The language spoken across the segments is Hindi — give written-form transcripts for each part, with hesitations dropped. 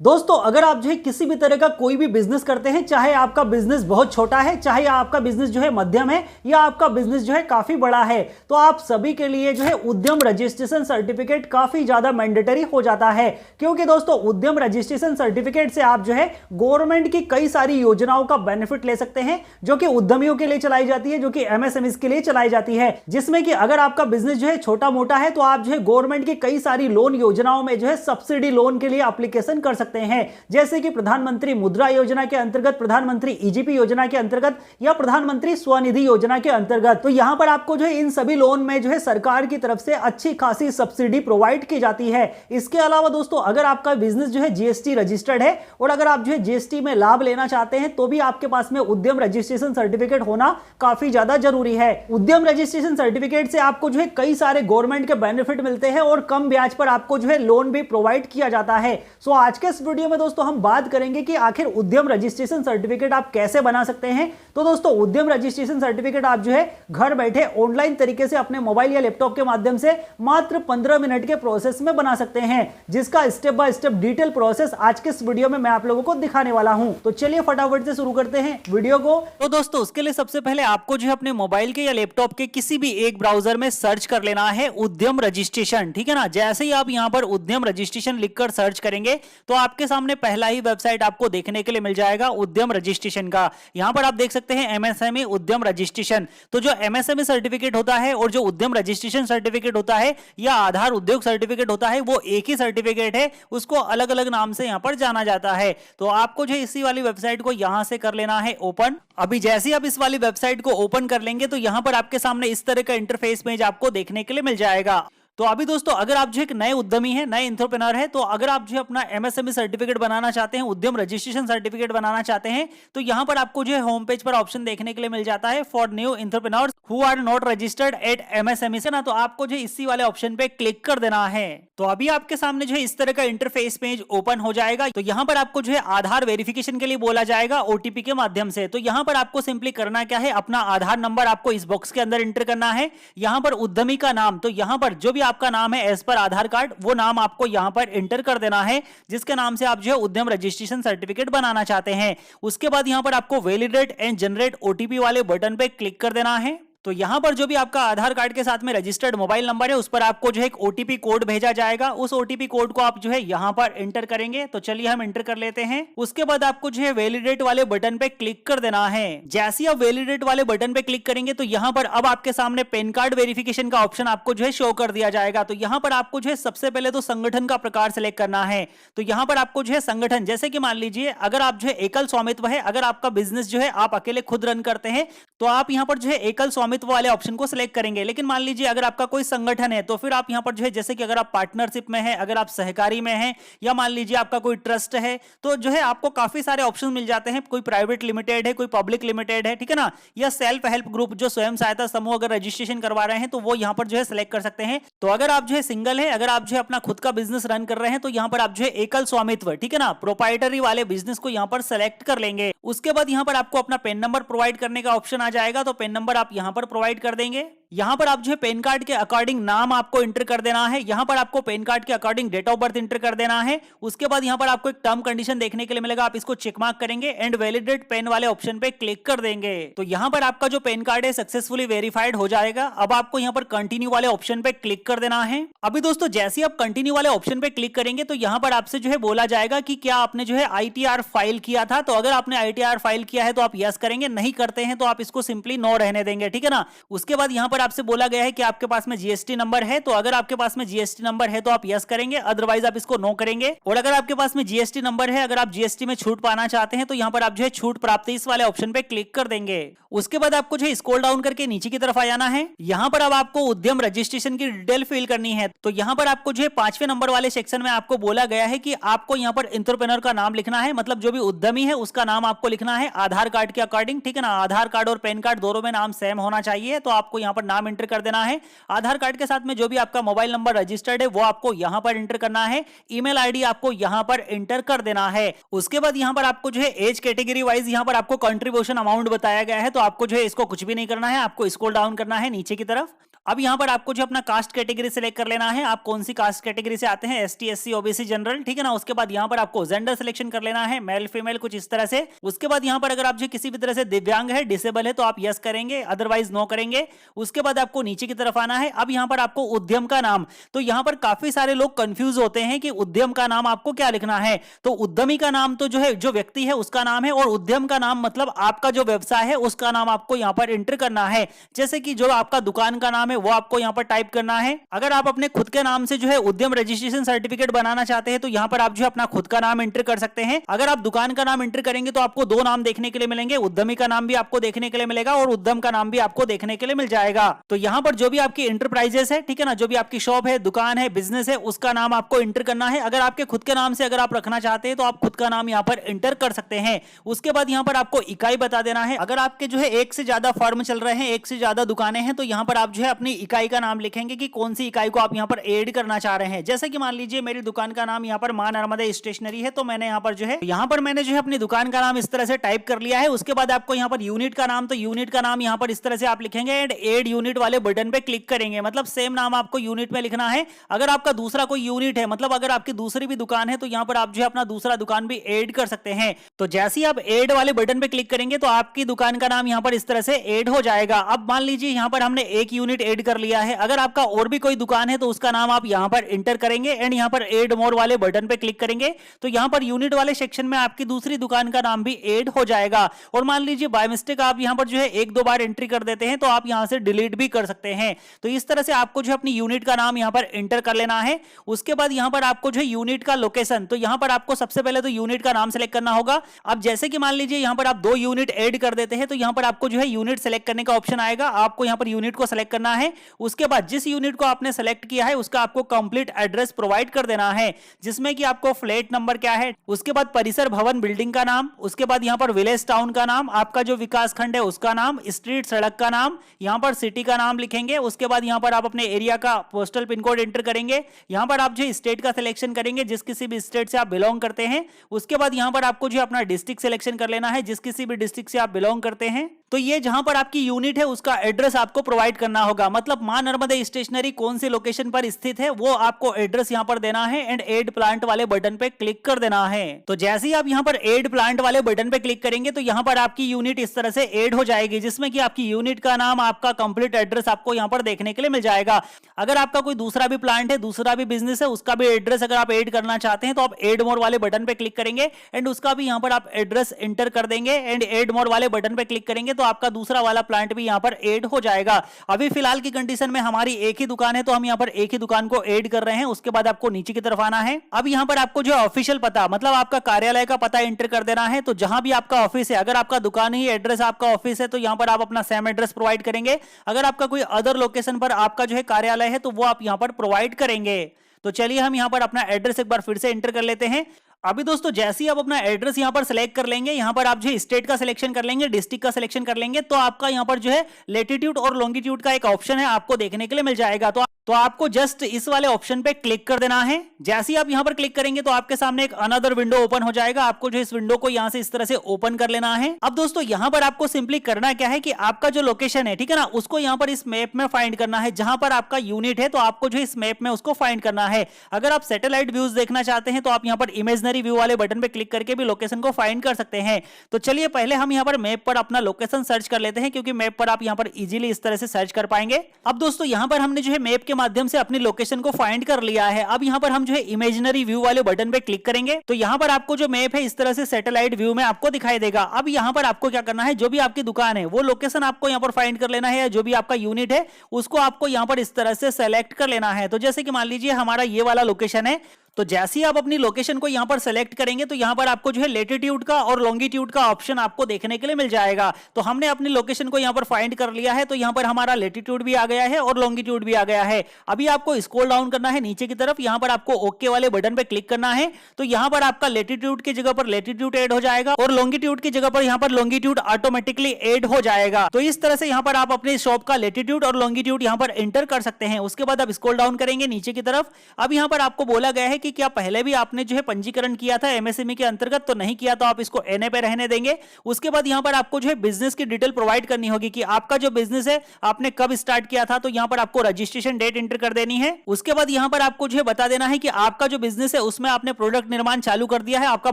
दोस्तों अगर आप जो है किसी भी तरह का कोई भी बिजनेस करते हैं, चाहे आपका बिजनेस बहुत छोटा है, चाहे आपका बिजनेस जो है मध्यम है या आपका बिजनेस जो है काफी बड़ा है, तो आप सभी के लिए जो है उद्यम रजिस्ट्रेशन सर्टिफिकेट काफी ज्यादा मैंडेटरी हो जाता है। क्योंकि दोस्तों उद्यम रजिस्ट्रेशन सर्टिफिकेट से आप जो है गवर्नमेंट की कई सारी योजनाओं का बेनिफिट ले सकते हैं, जो कि उद्यमियों के लिए चलाई जाती है, जो कि एमएसएमई के लिए चलाई जाती है। जिसमें कि अगर आपका बिजनेस जो है छोटा मोटा है तो आप जो है गवर्नमेंट की कई सारी लोन योजनाओं में जो है सब्सिडी लोन के लिए एप्लीकेशन कर सकते हैं, जैसे कि प्रधानमंत्री मुद्रा योजना के अंतर्गत, प्रधानमंत्री ईजीपी योजना के अंतर्गत या प्रधानमंत्री स्वनिधि योजना के अंतर्गत। तो यहां पर आपको जो है इन सभी लोन में जो है सरकार की तरफ से अच्छी खासी सब्सिडी प्रोवाइड की जाती है। इसके अलावा दोस्तों अगर आपका बिजनेस जो है जीएसटी रजिस्टर्ड है और अगर आप जो है जीएसटी में लाभ लेना चाहते हैं तो भी आपके पास में उद्यम रजिस्ट्रेशन सर्टिफिकेट होना काफी ज्यादा जरूरी है। उद्यम रजिस्ट्रेशन सर्टिफिकेट से आपको जो है कई सारे गवर्नमेंट के बेनिफिट मिलते हैं और कम ब्याज पर आपको जो है लोन भी प्रोवाइड किया जाता है। सो आज के इस वीडियो में दोस्तों हम बात करेंगे कि आखिर उद्यम रजिस्ट्रेशन सर्टिफिकेट आप कैसे बना सकते हैं। तो दोस्तों उद्यम रजिस्ट्रेशन सर्टिफिकेट आप जो है घर बैठे ऑनलाइन तरीके से अपने मोबाइल या लैपटॉप के माध्यम से मात्र 15 मिनट के प्रोसेस में बना सकते हैं, जिसका step by step detail process आज के इस वीडियो में मैं आप लोगों को दिखाने वाला हूं। तो चलिए फटाफट से शुरू करते हैं वीडियो को। तो दोस्तों उसके लिए सबसे पहले आपको जो है अपने मोबाइल के या लैपटॉप के किसी भी एक ब्राउजर में सर्च कर लेना है उद्यम रजिस्ट्रेशन, ठीक है ना। जैसे ही आप यहां पर उद्यम रजिस्ट्रेशन लिखकर सर्च करेंगे तो आपके सामने पहला ही वेबसाइट आपको देखने के लिए मिल जाएगा उद्यम रजिस्ट्रेशन का। यहां पर आप देख सकते हैं एमएसएमई उद्यम रजिस्ट्रेशन। तो जो एमएसएमई सर्टिफिकेट होता है और जो उद्यम रजिस्ट्रेशन सर्टिफिकेट होता है या आधार उद्योग सर्टिफिकेट होता है वो एक ही सर्टिफिकेट है, उसको अलग अलग नाम से यहां पर जाना जाता है। तो आपको जो इसी वाली वेबसाइट को यहां से कर लेना है ओपन। अभी जैसे ही आप इस वाली वेबसाइट को ओपन कर लेंगे तो यहां पर आपके सामने इस तरह का इंटरफेस पेज आपको देखने के लिए मिल जाएगा। तो अभी दोस्तों अगर आप जो एक नए उद्यमी हैं, नए एंटरप्रेन्योर हैं, तो अगर आप जो अपना एमएसएमई सर्टिफिकेट बनाना चाहते हैं, उद्यम रजिस्ट्रेशन सर्टिफिकेट बनाना चाहते हैं, तो यहां पर आपको जो है होम पेज पर ऑप्शन देखने के लिए मिल जाता है for new entrepreneurs who are not registered at MSME से ना। तो आपको जो इसी वाले ऑप्शन पे क्लिक कर देना है। तो अभी आपके सामने जो है इस तरह का इंटरफेस पेज ओपन हो जाएगा। तो यहां पर आपको जो है आधार वेरिफिकेशन के लिए बोला जाएगा ओटीपी के माध्यम से। तो यहां पर आपको सिंपली करना क्या है, अपना आधार नंबर आपको इस बॉक्स के अंदर एंटर करना है। यहां पर उद्यमी का नाम, तो यहां पर जो भी आपका नाम है पर आधार कार्ड, वो नाम आपको यहां पर एंटर कर देना है जिसके नाम से आप जो है उद्यम रजिस्ट्रेशन सर्टिफिकेट बनाना चाहते हैं। उसके बाद यहां पर आपको वैलिडेट एंड जनरेट ओटीपी वाले बटन पे क्लिक कर देना है। तो यहां पर जो भी आपका आधार कार्ड के साथ में रजिस्टर्ड मोबाइल नंबर है उस पर आपको जो है एक ओटीपी कोड भेजा जाएगा। उस ओटीपी कोड को आप जो है यहां पर एंटर करेंगे। तो चलिए हम एंटर कर लेते हैं। उसके बाद आपको जो है वैलिडेट वाले बटन पे क्लिक कर देना है। जैसे ही आप वैलिडेट वाले बटन पे क्लिक करेंगे तो यहां पर अब आपके सामने पैन कार्ड वेरिफिकेशन का ऑप्शन आपको जो है शो कर दिया जाएगा। तो यहां पर आपको जो है सबसे पहले तो संगठन का प्रकार सिलेक्ट करना है। तो यहां पर आपको जो है संगठन, जैसे कि मान लीजिए अगर आप जो है एकल स्वामित्व है, अगर आपका बिजनेस जो है आप अकेले खुद रन करते हैं तो आप यहां पर जो है एकल स्वामित्व वाले ऑप्शन को सिलेक्ट करेंगे। लेकिन मान लीजिए अगर आपका कोई संगठन है तो फिर आप यहां पर जो है, जैसे कि अगर आप पार्टनरशिप में है, अगर आप सहकारी में हैं, या मान लीजिए आपका कोई ट्रस्ट है, तो जो है आपको काफी सारे ऑप्शन मिल जाते हैं। कोई प्राइवेट लिमिटेड है, कोई पब्लिक लिमिटेड है, ठीक है ना, या सेल्फ हेल्प ग्रुप जो स्वयं सहायता समूह अगर रजिस्ट्रेशन करवा रहे हैं तो वो यहां पर जो है सिलेक्ट कर सकते हैं। तो अगर आप जो है सिंगल है, अगर आप जो है अपना खुद का बिजनेस रन कर रहे हैं तो यहां पर आप जो है एकल स्वामित्व, ठीक है ना, प्रोप्राइटरी वाले बिजनेस को यहां पर सेलेक्ट कर लेंगे। उसके बाद यहां पर आपको अपना पेन नंबर प्रोवाइड करने का ऑप्शन आ जाएगा। तो पेन नंबर आप यहां पर प्रोवाइड कर देंगे। यहां पर आप जो है पेन कार्ड के अकॉर्डिंग नाम आपको एंटर कर देना है। यहां पर आपको पेन कार्ड के according date of birth enter कर देना है। उसके बाद यहां पर आपको एक टर्म कंडीशन देखने के लिए मिलेगा, आप इसको चेक मार्क करेंगे एंड वैलिडेट पेन वाले ऑप्शन पे क्लिक कर देंगे। तो यहां पर आपका जो पेन कार्ड है सक्सेसफुली वेरीफाइड हो जाएगा। अब आपको यहां पर कंटिन्यू वाले ऑप्शन पे क्लिक कर देना है। अभी दोस्तों जैसे ही आप कंटिन्यू वाले ऑप्शन पे क्लिक करेंगे तो यहां पर आपसे जो है बोला जाएगा कि क्या आपने जो है आईटीआर फाइल किया था। तो अगर आपने आईटीआर फाइल किया है तो आप यस करेंगे, नहीं करते हैं तो आप इसको सिंपली नो रहने देंगे, ठीक है ना। उसके बाद यहां पर आपसे बोला गया है कि आपके पास में जीएसटी नंबर है। तो अगर आपके पास में जीएसटी नंबर है तो आप यस करेंगे, अदरवाइज आप इसको नो करेंगे। और अगर आपके पास में जीएसटी नंबर है, अगर आप जीएसटी में छूट पाना चाहते हैं तो यहां पर आप जो है छूट प्राप्ति इस वाले ऑप्शन पे क्लिक कर देंगे। उसके बाद आपको जो है स्क्रॉल डाउन करके नीचे की तरफ आ जाना है। यहां पर अब आपको उद्यम रजिस्ट्रेशन की डिटेल फिल करनी है। तो यहां पर आपको जो है 5वें नंबर वाले सेक्शन में आपको बोला गया है कि आपको यहां पर एंटरप्रेन्योर का नाम लिखना है, मतलब जो भी उद्यमी है उसका नाम आपको लिखना है आधार कार्ड के अकॉर्डिंग, ठीक है ना। आधार कार्ड और पैन कार्ड दोनों में नाम सेम होना चाहिए। तो आपको यहां पर नाम एंटर कर देना है। आधार कार्ड के साथ में जो भी आपका मोबाइल नंबर रजिस्टर्ड है वो आपको यहां पर एंटर करना है। ईमेल आईडी आपको यहां पर एंटर कर देना है। उसके बाद यहां पर आपको जो है एज कैटेगरी वाइज यहां पर आपको कंट्रीब्यूशन अमाउंट बताया गया है। तो आपको जो है इसको कुछ भी नहीं करना है, आपको स्क्रॉल डाउन करना है नीचे की तरफ। अब यहाँ पर आपको जो अपना कास्ट कैटेगरी सिलेक्ट कर लेना है, आप कौन सी कास्ट कैटेगरी से आते हैं, ST SC OBC जनरल, ठीक है ना। उसके बाद यहाँ पर आपको जेंडर सिलेक्शन कर लेना है, मेल फीमेल कुछ इस तरह से। उसके बाद यहाँ पर अगर आप जो किसी भी तरह से दिव्यांग है, डिसेबल है, तो आप यस करेंगे, अदरवाइज नो करेंगे। उसके बाद आपको नीचे की तरफ आना है। अब यहाँ पर आपको उद्यम का नाम, तो यहाँ पर काफी सारे लोग कंफ्यूज होते हैं कि उद्यम का नाम आपको क्या लिखना है। तो उद्यमी का नाम तो जो है जो व्यक्ति है उसका नाम है, और उद्यम का नाम मतलब आपका जो व्यवसाय है उसका नाम आपको यहाँ पर एंटर करना है। जैसे कि जो आपका दुकान का नाम है वो आपको यहाँ पर टाइप करना है। अगर आप अपने खुद के नाम से जो है उद्यम रजिस्ट्रेशन सर्टिफिकेट बनाना चाहते हैं तो यहाँ पर आप जो है अपना खुद का नाम एंटर कर सकते हैं। अगर आप दुकान का नाम एंटर करेंगे तो आपको दो नाम देखने के लिए मिलेंगे, उद्यमी का नाम भी आपको देखने के लिए मिलेगा और उद्यम का नाम भी आपको देखने के लिए मिल जाएगा। तो यहाँ पर जो भी आपकी इंटरप्राइजेस है, ठीक है ना, जो भी आपकी शॉप है, दुकान है, बिजनेस है, उसका नाम आपको एंटर करना है। अगर आपके खुद के नाम से अगर आप रखना चाहते हैं तो आप खुद का नाम यहाँ पर एंटर कर सकते हैं। उसके बाद यहाँ पर आपको इकाई बता देना है। अगर आपके जो है एक से ज्यादा फर्म चल रहे हैं, एक से ज्यादा दुकानें हैं, तो यहाँ पर आप जो है अपनी इकाई का नाम लिखेंगे कि कौन सी इकाई को आप यहाँ पर ऐड करना चाह रहे हैं। जैसे कि मान लीजिए मेरी दुकान का नाम यहाँ पर मां नर्मदा स्टेशनरी है, तो मैंने यहाँ पर जो है अपनी दुकान का नाम इस तरह से टाइप कर लिया है। उसके बाद आपको यहाँ पर यूनिट का नाम, तो यूनिट का नाम यहाँ पर इस तरह से आप लिखेंगे एंड ऐड यूनिट वाले बटन पे क्लिक करेंगे। मतलब सेम नाम आपको यूनिट में लिखना है। अगर आपका दूसरा कोई यूनिट है, मतलब अगर आपकी दूसरी भी दुकान है, तो यहाँ पर आप जो है अपना दूसरा दुकान भी ऐड कर सकते हैं। तो जैसे ही आप ऐड वाले बटन पे क्लिक करेंगे तो आपकी दुकान का नाम यहाँ पर इस तरह से ऐड हो जाएगा। अब मान लीजिए यहाँ पर हमने एक यूनिट ऐड कर लिया है। अगर आपका और भी कोई दुकान है तो उसका नाम आप यहाँ पर एंटर करेंगे एंड यहाँ पर ऐड मोर वाले बटन पे क्लिक करेंगे तो यहाँ पर यूनिट वाले सेक्शन में आपकी दूसरी दुकान का नाम भी ऐड हो जाएगा। और मान लीजिए बाय मिस्टेक आप यहाँ पर जो है एक दो बार एंट्री कर देते हैं तो आप यहाँ से डिलीट भी कर सकते हैं। तो इस तरह से आपको जो अपनी यूनिट का नाम यहाँ पर एंटर कर लेना है। उसके बाद यहाँ पर आपको जो है यूनिट का लोकेशन, तो यहाँ पर आपको सबसे पहले तो यूनिट का नाम सेलेक्ट करना होगा। अब जैसे कि मान लीजिए यहाँ पर आप दो यूनिट ऐड कर देते हैं तो यहाँ पर आपको जो है यूनिट सेलेक्ट करने का ऑप्शन आएगा। आपको यहाँ पर यूनिट को सेलेक्ट करना है। उसके बाद जिस यूनिट को आपने सेलेक्ट किया है उसका आपको कंप्लीट एड्रेस प्रोवाइड कर देना है, जिसमें कि आपको फ्लैट नंबर क्या है, उसके बाद परिसर भवन बिल्डिंग का नाम, उसके बाद यहाँ पर विलेज टाउन का नाम, आपका जो विकास खंड है उसका नाम, स्ट्रीट सड़क का नाम, यहाँ पर सिटी का नाम लिखेंगे। उसके बाद यहाँ पर आप अपने एरिया का पोस्टल पिन कोड एंटर करेंगे। यहाँ पर आप जो स्टेट का सिलेक्शन करेंगे, जिस किसी भी स्टेट से आप बिलोंग करते हैं। उसके बाद यहाँ पर आपको जो अपना डिस्ट्रिक्ट सिलेक्शन कर लेना है, जिस किसी भी डिस्ट्रिक्ट से आप बिलोंग करते हैं। तो ये जहां पर आपकी यूनिट है उसका एड्रेस आपको प्रोवाइड करना होगा। मतलब मां नर्मदा स्टेशनरी कौन सी लोकेशन पर स्थित है वो आपको एड्रेस यहां पर देना है एंड ऐड प्लांट वाले बटन पे क्लिक कर देना है। तो जैसे ही आप यहां पर ऐड प्लांट वाले बटन पे क्लिक करेंगे तो यहां पर आपकी यूनिट इस तरह से ऐड हो जाएगी, जिसमें कि आपकी यूनिट का नाम, आपका कंप्लीट एड्रेस आपको यहां पर देखने के लिए मिल जाएगा। अगर आपका कोई दूसरा भी प्लांट है, दूसरा भी बिजनेस है, उसका भी एड्रेस अगर आप ऐड करना चाहते हैं तो आप ऐड मोर वाले बटन पे क्लिक करेंगे एंड उसका भी यहां पर आप एड्रेस एंटर कर देंगे एंड ऐड मोर वाले बटन पे क्लिक करेंगे तो आपका दूसरा वाला प्लांट भी यहां पर ऐड हो जाएगा। अभी फिलहाल की कंडीशन में हमारी एक ही दुकान है तो हम यहां पर एक ही दुकान को ऐड कर रहे हैं। उसके बाद आपको नीचे की तरफ आना है। अब यहां पर आपको जो ऑफिशियल पता, मतलब आपका कार्यालय का पता एंटर कर देना है। तो जहां भी आपका ऑफिस है, अगर आपका दुकान ही एड्रेस आपका ऑफिस है तो यहां पर आप अपना सेम एड्रेस प्रोवाइड करेंगे। अगर आपका कोई अदर लोकेशन पर आपका जो है कार्यालय है तो वो आप यहां पर प्रोवाइड करेंगे। तो चलिए हम यहां पर अपना एड्रेस एक बार फिर से एंटर कर लेते हैं। अभी दोस्तों जैसे ही आप अपना एड्रेस यहां पर सिलेक्ट कर लेंगे, यहां पर आप जो है स्टेट का सिलेक्शन कर लेंगे, डिस्ट्रिक्ट का सिलेक्शन कर लेंगे, तो आपका यहां पर जो है लैटिट्यूड और लॉन्गिट्यूड का एक ऑप्शन है आपको देखने के लिए मिल जाएगा। तो आपको जस्ट इस वाले ऑप्शन पे क्लिक कर देना है। जैसे ही आप यहां पर क्लिक करेंगे तो आपके सामने एक अनदर विंडो ओपन हो जाएगा। आपको जो इस विंडो को यहां से इस तरह से ओपन कर लेना है। अब दोस्तों यहां पर आपको सिंपली करना क्या है कि आपका जो लोकेशन है, ठीक है ना, उसको यहां पर इस मैप में फाइंड करना है। जहां पर आपका यूनिट है तो आपको जो इस मैप में उसको फाइंड करना है। अगर आप सैटेलाइट व्यूज देखना चाहते हैं तो आप यहां पर इमेजिनरी व्यू वाले बटन पे क्लिक करके भी लोकेशन को फाइंड कर सकते हैं। तो चलिए पहले हम यहां पर मैप पर अपना लोकेशन सर्च कर लेते हैं, क्योंकि मैप पर आप यहां पर इजीली इस तरह से सर्च कर पाएंगे। अब दोस्तों यहां पर हमने जो है मैप के माध्यम से अपनी लोकेशन को फाइंड कर लिया है। अब यहां पर हम जो है इमेजिनरी व्यू वाले बटन पे क्लिक करेंगे तो यहां पर आपको जो मैप है इस तरह से सैटेलाइट व्यू में आपको दिखाई देगा। अब यहां पर आपको क्या करना है, जो भी आपकी दुकान है वो लोकेशन आपको यहां पर फाइंड कर लेना है, या जो भी आपका यूनिट है उसको आपको यहां पर इस तरह से सेलेक्ट कर लेना है। तो जैसे कि मान लीजिए हमारा ये वाला लोकेशन है, तो जैसे ही आप अपनी लोकेशन को यहां पर सेलेक्ट करेंगे तो यहां पर आपको जो है लैटिट्यूड का और लॉन्गिट्यूड का ऑप्शन आपको देखने के लिए मिल जाएगा। तो हमने अपनी लोकेशन को यहां पर फाइंड कर लिया है, तो यहां पर हमारा लैटिट्यूड भी आ गया है और लॉन्गिट्यूड भी आ गया है। अभी आपको स्क्रॉल डाउन करना है नीचे की तरफ, यहां पर आपको ओके वाले बटन पे क्लिक करना है। तो यहां पर आपका लैटिट्यूड की जगह पर लैटिट्यूड ऐड हो जाएगा और लॉन्गिट्यूड की जगह पर यहां पर लॉन्गिट्यूड ऑटोमेटिकली ऐड हो जाएगा। तो इस तरह से यहां पर आप अपने शॉप का लैटिट्यूड और लॉन्गिट्यूड यहां पर एंटर कर सकते हैं। उसके बाद आप स्क्रॉल डाउन करेंगे नीचे की तरफ। अब यहां पर आपको बोला गया है कि क्या पहले भी आपने जो है पंजीकरण किया था एमएसएमई के अंतर्गत, तो नहीं किया तो आप इसको एनए पे रहने देंगे। उसके बाद यहां पर आपको जो है बिजनेस की डिटेल प्रोवाइड करनी होगी कि आपका जो बिजनेस है आपने कब स्टार्ट किया था, तो यहां पर आपको रजिस्ट्रेशन डेट एंटर कर देनी है। उसके बाद यहां पर आपको जो है बता देना है कि आपका जो बिजनेस है उसमें आपने प्रोडक्ट निर्माण चालू कर दिया है, आपका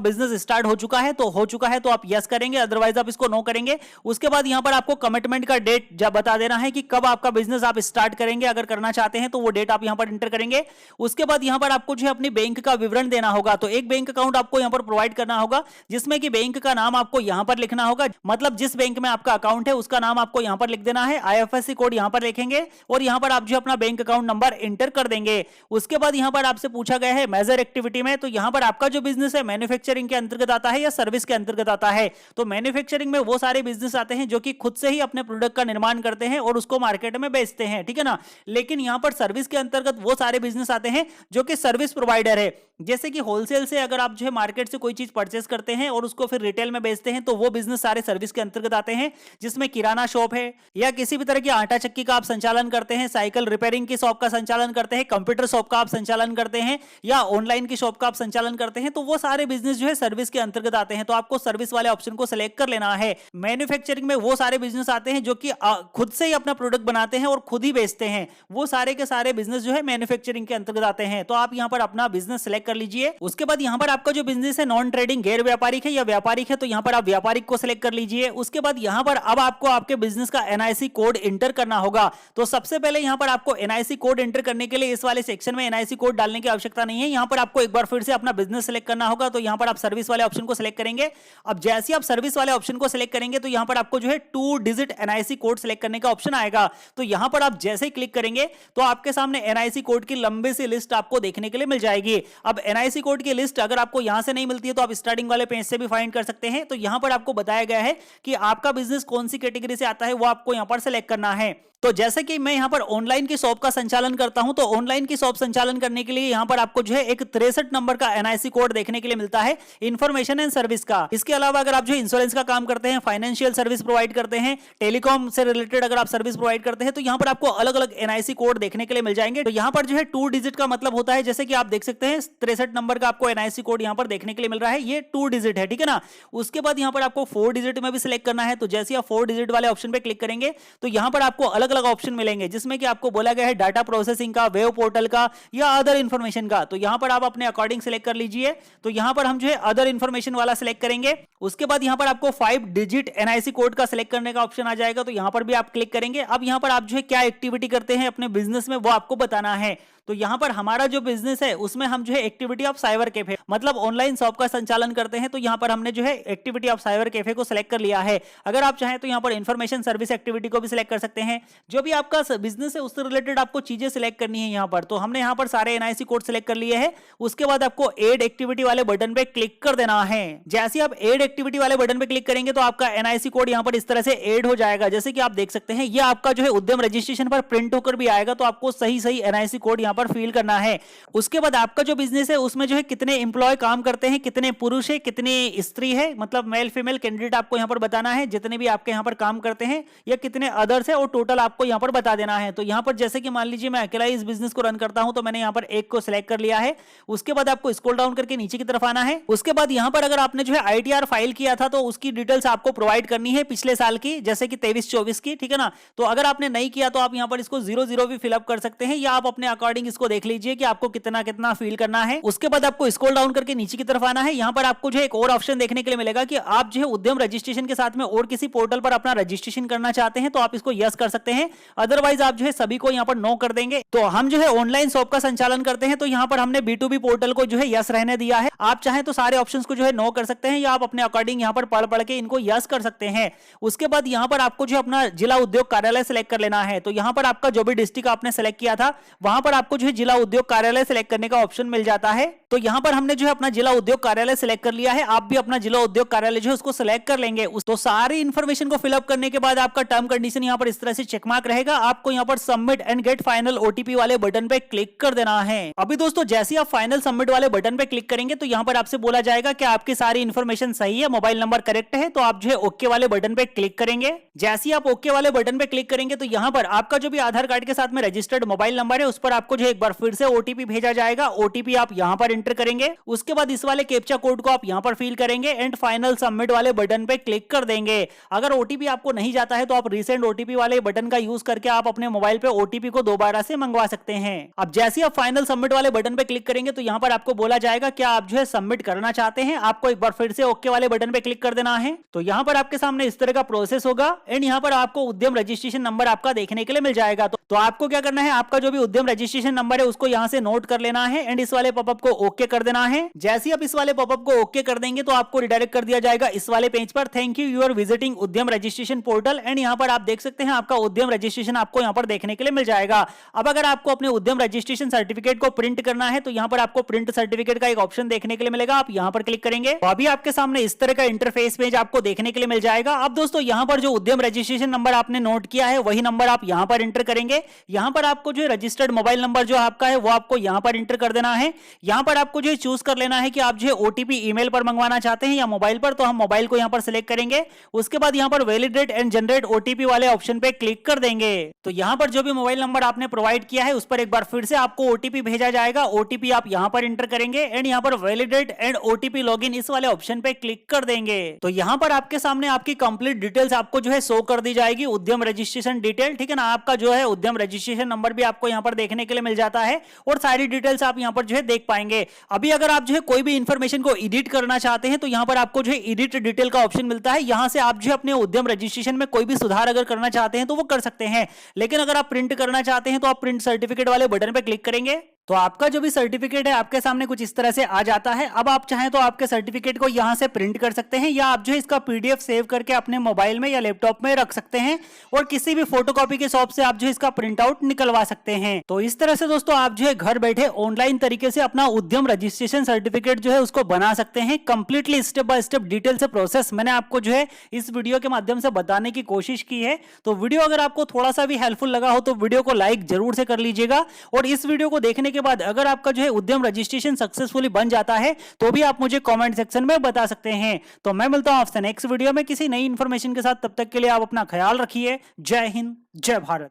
बिजनेस स्टार्ट हो चुका है, तो हो चुका है तो आप यस करेंगे, अदरवाइज आप इसको नो करेंगे। उसके बाद यहां पर आपको कमिटमेंट का डेट बता देना है कि कब आपका बिजनेस आप स्टार्ट करेंगे, अगर करना चाहते हैं तो वो डेट आप यहां पर एंटर करेंगे। उसके बाद यहां पर आपको जो है अपनी बैंक का विवरण देना होगा, तो एक बैंक अकाउंट आपको यहां पर प्रोवाइड करना होगा जिसमें कि बैंक का नाम आपको यहां पर लिखना होगा, मतलब जिस बैंक में आपका अकाउंट है उसका नाम आपको यहां पर लिख देना है, आईएफएससी कोड यहां पर लिखेंगे और यहां पर आप जो अपना बैंक अकाउंट नंबर एंटर कर देंगे। उसके बाद यहां पर आपसे पूछा गया है मेजर एक्टिविटी में, तो यहां पर आपका जो बिजनेस है मैन्युफैक्चरिंग के अंतर्गत आता है या सर्विस के अंतर्गत आता है। तो मैन्युफैक्चरिंग में वो सारे बिजनेस आते हैं जो कि खुद से ही अपने प्रोडक्ट का निर्माण करते हैं और उसको मार्केट में बेचते हैं, ठीक है ना। लेकिन यहां पर सर्विस के अंतर्गत वो सारे बिजनेस आते हैं जो कि सर्विस प्रोवाइडर है, जैसे कि होलसेल से अगर आप जो है मार्केट से कोई चीज परचेस करते हैं और उसको फिर रिटेल में बेचते हैं, तो वो बिजनेस सारे सर्विस के अंतर्गत आते हैं, जिसमें किराना शॉप है या किसी भी तरह की आटा चक्की का आप संचालन करते हैं, साइकिल रिपेयरिंग की शॉप का संचालन करते हैं, कंप्यूटर शॉप का आप संचालन करते हैं या ऑनलाइन की शॉप का आप संचालन करते हैं, तो वो सारे बिजनेस जो है सर्विस के अंतर्गत आते हैं। तो आपको सर्विस वाले ऑप्शन को सिलेक्ट कर लेना है। मैन्युफैक्चरिंग में वो सारे बिजनेस आते हैं जो कि खुद से ही अपना प्रोडक्ट बनाते हैं और खुद ही बेचते हैं, वो सारे के सारे बिजनेस जो है मैन्युफैक्चरिंग के अंतर्गत आते हैं। तो आप यहां पर अपना बिजनेस सिलेक्ट कर लीजिए। उसके बाद यहां पर आपका जो बिजनेस है नॉन ट्रेडिंग गैर व्यापारिक है या व्यापारिक है, तो यहां पर आप व्यापारिक को सिलेक्ट कर लीजिए। उसके बाद यहां पर अब आपको आपके बिजनेस का एनआईसी कोड एंटर करना होगा। तो सबसे पहले यहां पर आपको एनआईसी कोड एंटर करने के लिए इस वाले सेक्शन में एनआईसी कोड डालने की आवश्यकता नहीं है। यहां पर आपको एक बार फिर से अपना बिजनेस सिलेक्ट करना होगा, तो यहां पर आप सर्विस वाले ऑप्शन को सिलेक्ट करेंगे। अब जैसे आप सर्विस वाले ऑप्शन को सिलेक्ट करेंगे तो यहां पर आपको जो है 2 डिजिट एनआईसी कोड सिलेक्ट करने का ऑप्शन आएगा। तो यहां पर आप जैसे ही क्लिक करेंगे तो आपके सामने एनआईसी कोड की लंबी सी लिस्ट आपको देखने के लिए मिल जाएगी। अब एनआईसी कोड की लिस्ट अगर आपको यहां से नहीं मिलती है तो आप स्टार्टिंग वाले पेज से भी फाइंड कर सकते हैं। तो यहां पर आपको बताया गया है कि आपका बिजनेस कौन सी कैटेगरी से आता है, वो आपको यहां पर सिलेक्ट करना है। तो जैसे कि मैं यहां पर ऑनलाइन की शॉप का संचालन करता हूं, तो ऑनलाइन की शॉप संचालन करने के लिए यहां पर आपको जो है एक 63 नंबर का एनआईसी कोड देखने के लिए मिलता है इंफॉर्मेशन एंड सर्विस का। इसके अलावा अगर आप जो इंश्योरेंस का काम करते हैं, फाइनेंशियल सर्विस प्रोवाइड करते हैं, टेलीकॉम से रिलेटेड अगर आप सर्विस प्रोवाइड करते हैं, तो यहां पर आपको अलग अलग एनआईसी कोड देखने के लिए मिल जाएंगे। तो यहां पर जो है 2 डिजिट का मतलब होता है, जैसे कि आप देख सकते हैं 63 नंबर का आपको एनआईसी कोड यहां पर देखने के लिए मिल रहा है, ये 2 डिजिट है, ठीक है ना। उसके बाद यहां पर आपको 4 डिजिट में भी सिलेक्ट करना है। तो जैसे आप 4 डिजिट वाले ऑप्शन पे क्लिक करेंगे तो यहां पर आपको अलग अलग ऑप्शन मिलेंगे, जिसमें कि आपको बोला गया है डाटा प्रोसेसिंग का, वेब पोर्टल का या अदर इंफॉर्मेशन का। तो यहां पर आप अपने अकॉर्डिंग सिलेक्ट कर लीजिए। तो यहां पर हम जो है अदर इंफॉर्मेशन वाला सिलेक्ट करेंगे। उसके बाद यहां पर आपको 5 डिजिट एनआईसी कोड का सिलेक्ट करने का ऑप्शन आ जाएगा, तो यहां पर भी आप क्लिक करेंगे। अब यहां पर आप जो है क्या एक्टिविटी करते हैं अपने बिजनेस में वो आपको बताना है। तो यहां पर हमारा जो बिजनेस है उसमें हम जो है एक्टिविटी ऑफ साइबर कैफे, मतलब ऑनलाइन शॉप का संचालन करते हैं। तो यहां पर हमने जो है एक्टिविटी ऑफ साइबर कैफे को सिलेक्ट कर लिया है। अगर आप चाहें तो यहां पर इंफॉर्मेशन सर्विस एक्टिविटी को भी सिलेक्ट कर सकते हैं। जो भी आपका बिजनेस है उससे रिलेटेड आपको चीजें सिलेक्ट करनी है यहां पर। तो हमने यहां पर सारे एनआईसी कोड सिलेक्ट कर लिए हैं। उसके बाद आपको एड एक्टिविटी वाले बटन पे क्लिक कर देना है। जैसे आप एड एक्टिविटी वाले बटन पे क्लिक करेंगे तो आपका एनआईसी कोड यहां पर इस तरह से एड हो जाएगा, जैसे कि आप देख सकते हैं। ये आपका जो है उद्यम रजिस्ट्रेशन पर प्रिंट होकर भी आएगा, तो आपको सही सही एनआईसी कोड यहां पर फिल करना है। उसके बाद आपका जो बिजनेस है उसमें जो है कितने एम्प्लॉय काम करते हैं, कितने पुरुष है, कितने स्त्री है, मतलब मेल फीमेल कैंडिडेट आपको यहां पर बताना है, जितने भी आपके यहां पर काम करते हैं, या कितने अदर्स है, और टोटल आपको यहां पर बता देना है। तो यहां पर जैसे कि मान लीजिए मैं अकेला इस बिजनेस को रन करता हूं, तो मैंने यहां पर एक को सिलेक्ट कर लिया है। उसके बाद आपको स्क्रॉल डाउन करके नीचे की तरफ आना है। उसके बाद यहां पर अगर आपने जो है आईटीआर फाइल किया था तो उसकी डिटेल्स आपको प्रोवाइड करनी है पिछले साल की, जैसे कि 23-24 की, ठीक है ना। तो अगर आपने नहीं किया तो आप यहां पर इसको 0-0 भी फिलअप कर सकते हैं, या आप अपने अकॉर्डिंग इसको देख लीजिए कि आपको कितना कितना फिल करना है। उसके बाद आपको स्क्रॉल डाउन करके नीचे की तरफ आना है। यहां पर आपको जो है एक और ऑप्शन देखने के लिए मिलेगा कि आप जो है उद्यम रजिस्ट्रेशन के साथ में और किसी पोर्टल पर अपना रजिस्ट्रेशन करना चाहते हैं, तो आप इसको यस कर सकते हैं। अदरवाइज आप जो है सभी को यहां पर नो कर देंगे। तो हम जो है ऑनलाइन शॉप का संचालन करते हैं, तो यहां पर हमने B2B पोर्टल को जो है यस रहने दिया है। आप चाहें तो सारे ऑप्शंस को जो है नो कर सकते हैं, या आप अपने अकॉर्डिंग यहां पर पढ़ के इनको यस कर सकते हैं। उसके बाद यहां पर आपको जो अपना जिला उद्योग कार्यालय सिलेक्ट कर लेना है। तो यहां पर आपका जो भी डिस्ट्रिक्ट आपने सेलेक्ट किया था वहां पर आपको जो है जिला उद्योग कार्यालय सिलेक्ट करने का ऑप्शन मिल जाता है। तो यहां पर हमने जो है अपना जिला उद्योग कार्यालय सिलेक्ट कर लिया है। आप भी अपना जिला उद्योग कार्यालय जो है उसको सिलेक्ट कर लेंगे। तो सारी इंफॉर्मेशन को फिलअप करने के बाद आपका टर्म कंडीशन यहां पर इस तरह से चेक मार्क रहेगा। आपको यहां पर submit and get final OTP वाले बटन पे क्लिक कर देना है। अभी दोस्तों जैसे आप फाइनल सबमिट वाले बटन पे क्लिक करेंगे तो यहां पर आपसे बोला जाएगा कि आपकी सारी इंफॉर्मेशन सही है, मोबाइल नंबर करेक्ट है। तो आप जो है ओके वाले बटन पे क्लिक करेंगे। जैसे ही आप ओके वाले बटन पे क्लिक करेंगे तो यहां पर आपका जो भी आधार कार्ड के साथ में रजिस्टर्ड मोबाइल नंबर है उस पर आपको जो एक बार फिर से ओटीपी भेजा जाएगा। ओटीपी आप यहां पर एंटर करेंगे, उसके बाद इस वाले कैप्चा कोड को आप यहां पर फिल करेंगे एंड फाइनल सबमिट वाले बटन पे क्लिक कर देंगे। अगर ओटीपी आपको नहीं जाता है तो आप रीसेंट ओटीपी वाले बटन का यूज करके आप अपने मोबाइल पे ओटीपी को दोबारा से मंगवा सकते हैं। अब जैसे आप फाइनल सबमिट वाले बटन पे क्लिक करेंगे तो यहां पर आपको बोला जाएगा क्या आप जो है सबमिट करना चाहते हैं, आपको एक बार फिर से ओके वाले बटन पे क्लिक कर देना है। तो यहां पर आपके सामने इस तरह का प्रोसेस होगा एंड यहां पर आपको उद्यम रजिस्ट्रेशन नंबर आपका देखने के लिए मिल जाएगा। तो आपको क्या करना है, आपका जो भी उद्यम रजिस्ट्रेशन नंबर है उसको यहां से नोट कर लेना है एंड इस वाले पॉपअप को ओके कर देना है। जैसे ही आप इस वाले पॉपअप को ओके कर देंगे तो आपको रिडायरेक्ट कर दिया जाएगा इस वाले पेज पर। थैंक यू आर विजिटिंग उद्यम रजिस्ट्रेशन पोर्टल एंड यहां पर आप देख सकते हैं आपका उद्यम रजिस्ट्रेशन आपको यहां पर देखने के लिए मिल जाएगा। अब अगर आपको अपने उद्यम रजिस्ट्रेशन सर्टिफिकेट को प्रिंट करना है तो यहां पर आपको प्रिंट सर्टिफिकेट का एक ऑप्शन देखने के लिए मिलेगा, आप यहां पर क्लिक करेंगे तो अभी आपके सामने इस तरह का इंटरफेस पेज आपको देखने के लिए मिल जाएगा। अब दोस्तों यहां पर जो उद्यम रजिस्ट्रेशन नंबर आपने नोट किया है वही नंबर आप यहां पर एंटर करेंगे। यहां पर आपको जो रजिस्टर्ड मोबाइल नंबर जो आपका है वो आपको यहां पर एंटर कर देना है। यहां पर आपको जो चूज कर लेना है कि आप जो ओटीपी ईमेल पर मंगवाना चाहते हैं या मोबाइल पर, तो हम मोबाइल को यहां पर सिलेक्ट करेंगे। उसके बाद यहां पर वैलिडेट एंड जनरेट ओटीपी वाले ऑप्शन पे क्लिक कर देंगे। तो यहां पर जो भी मोबाइल नंबर आपने प्रोवाइड किया है उस पर एक बार फिर से आपको ओटीपी भेजा जाएगा। ओटीपी आप यहां पर एंटर करेंगे एंड यहां पर वैलिडेट एंड ओटीपी लॉगिन इस वाले ऑप्शन पे क्लिक कर देंगे। तो यहां पर आपके सामने आपकी कंप्लीट डिटेल्स आपको जो है शो कर दी जाएगी, उद्यम रजिस्ट्रेशन डिटेल, ठीक है ना। आपका जो है उद्यम रजिस्ट्रेशन नंबर भी आपको यहां पर देखने के लिए मिल जाता है और सारी डिटेल्स आप यहां पर जो है देख पाएंगे। अभी अगर आप जो है कोई भी इंफॉर्मेशन को एडिट करना चाहते हैं तो यहां पर आपको जो है एडिट डिटेल का ऑप्शन मिलता है। यहां से आप जो है अपने उद्यम रजिस्ट्रेशन में कोई भी सुधार अगर करना चाहते हैं तो वो कर सकते हैं। लेकिन अगर आप प्रिंट करना चाहते हैं तो आप प्रिंट सर्टिफिकेट वाले बटन पे क्लिक करेंगे तो आपका जो भी सर्टिफिकेट है आपके सामने कुछ इस तरह से आ जाता है। अब आप चाहें तो आपके सर्टिफिकेट को यहां से प्रिंट कर सकते हैं या आप जो है इसका पीडीएफ सेव करके अपने मोबाइल में या लैपटॉप में रख सकते हैं और किसी भी फोटोकॉपी के शॉप से आप जो है इसका प्रिंट आउट निकलवा सकते हैं। तो इस तरह से दोस्तों आप जो है घर बैठे ऑनलाइन तरीके से अपना उद्यम रजिस्ट्रेशन सर्टिफिकेट जो है उसको बना सकते हैं। Completely step by step detail से प्रोसेस मैंने आपको जो है इस वीडियो के माध्यम से बताने की कोशिश की है। तो वीडियो अगर आपको थोड़ा सा भी हेल्पफुल लगा हो तो वीडियो को लाइक जरूर से कर लीजिएगा और इस वीडियो को देखने के बाद अगर आपका जो है उद्यम रजिस्ट्रेशन सक्सेसफुली बन जाता है तो भी आप मुझे कमेंट सेक्शन में बता सकते हैं। तो मैं मिलता हूं आपसे नेक्स्ट वीडियो में किसी नई इंफॉर्मेशन के साथ, तब तक के लिए आप अपना ख्याल रखिए। जय हिंद, जय भारत।